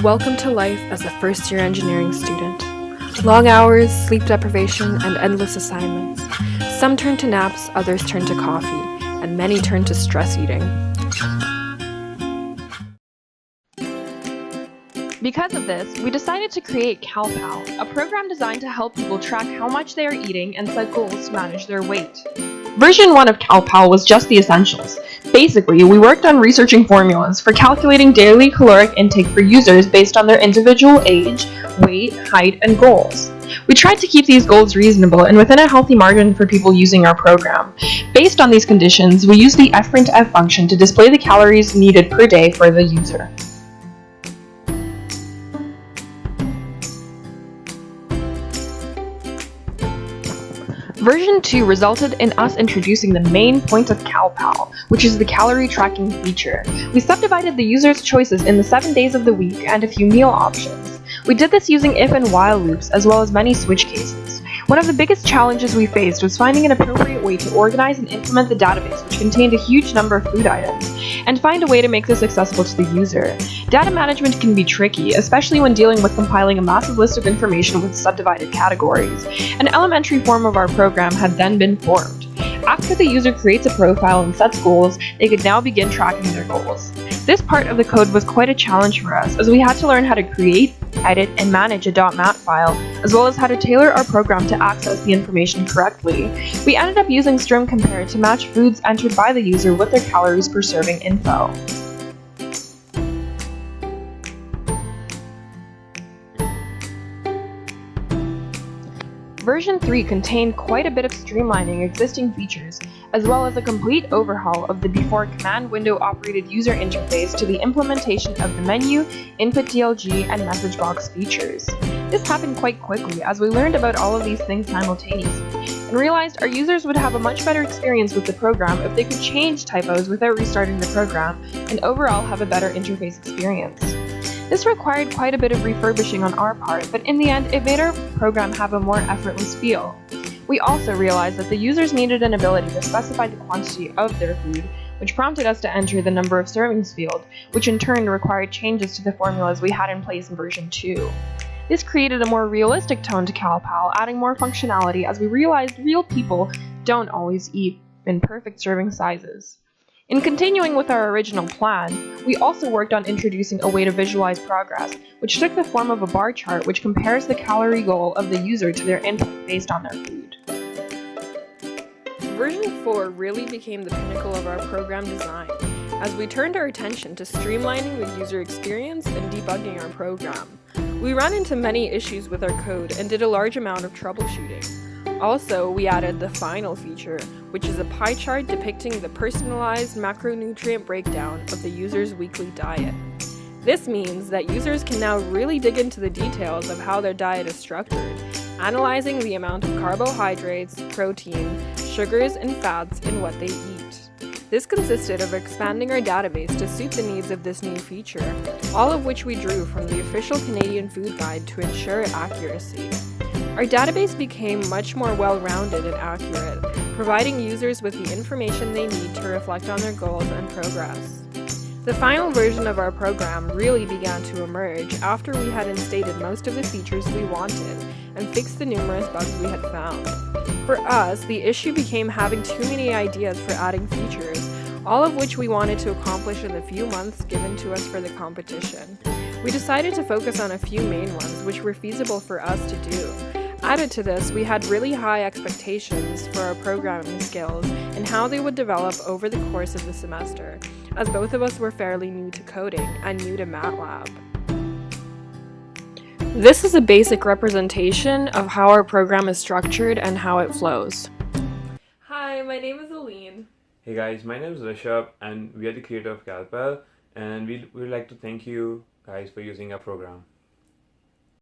Welcome to life as a first-year engineering student. Long hours, sleep deprivation, and endless assignments. Some turn to naps, others turn to coffee, and many turn to stress eating. Because of this, we decided to create CalPal, a program designed to help people track how much they are eating and set goals to manage their weight. Version 1 of CalPal was just the essentials. Basically, we worked on researching formulas for calculating daily caloric intake for users based on their individual age, weight, height, and goals. We tried to keep these goals reasonable and within a healthy margin for people using our program. Based on these conditions, we used the fprintf function to display the calories needed per day for the user. Version 2 resulted in us introducing the main point of CalPal, which is the calorie tracking feature. We subdivided the user's choices in the 7 days of the week and a few meal options. We did this using if and while loops as well as many switch cases. One of the biggest challenges we faced was finding an appropriate way to organize and implement the database, which contained a huge number of food items, and find a way to make this accessible to the user. Data management can be tricky, especially when dealing with compiling a massive list of information with subdivided categories. An elementary form of our program had then been formed. After the user creates a profile and sets goals, they could now begin tracking their goals. This part of the code was quite a challenge for us, as we had to learn how to create, edit, and manage a .mat file, as well as how to tailor our program to access the information correctly. We ended up using string compare to match foods entered by the user with their calories per serving info. Version 3 contained quite a bit of streamlining existing features, as well as a complete overhaul of the before command window operated user interface to the implementation of the menu, input DLG, and message box features. This happened quite quickly as we learned about all of these things simultaneously, and realized our users would have a much better experience with the program if they could change typos without restarting the program, and overall have a better interface experience. This required quite a bit of refurbishing on our part, but in the end, it made our program have a more effortless feel. We also realized that the users needed an ability to specify the quantity of their food, which prompted us to enter the number of servings field, which in turn required changes to the formulas we had in place in version 2. This created a more realistic tone to CalPal, adding more functionality as we realized real people don't always eat in perfect serving sizes. In continuing with our original plan, we also worked on introducing a way to visualize progress, which took the form of a bar chart which compares the calorie goal of the user to their input based on their food. Version 4 really became the pinnacle of our program design, as we turned our attention to streamlining the user experience and debugging our program. We ran into many issues with our code and did a large amount of troubleshooting. Also, we added the final feature, which is a pie chart depicting the personalized macronutrient breakdown of the user's weekly diet. This means that users can now really dig into the details of how their diet is structured, analyzing the amount of carbohydrates, protein, sugars, and fats in what they eat. This consisted of expanding our database to suit the needs of this new feature, all of which we drew from the official Canadian Food Guide to ensure accuracy. Our database became much more well-rounded and accurate, providing users with the information they need to reflect on their goals and progress. The final version of our program really began to emerge after we had instated most of the features we wanted and fixed the numerous bugs we had found. For us, the issue became having too many ideas for adding features, all of which we wanted to accomplish in the few months given to us for the competition. We decided to focus on a few main ones which were feasible for us to do. Added to this, we had really high expectations for our programming skills and how they would develop over the course of the semester, as both of us were fairly new to coding and new to MATLAB. This is a basic representation of how our program is structured and how it flows. Hi, my name is Aline. Hey guys, my name is Rishabh and we are the creator of CalPal, and we would like to thank you guys for using our program.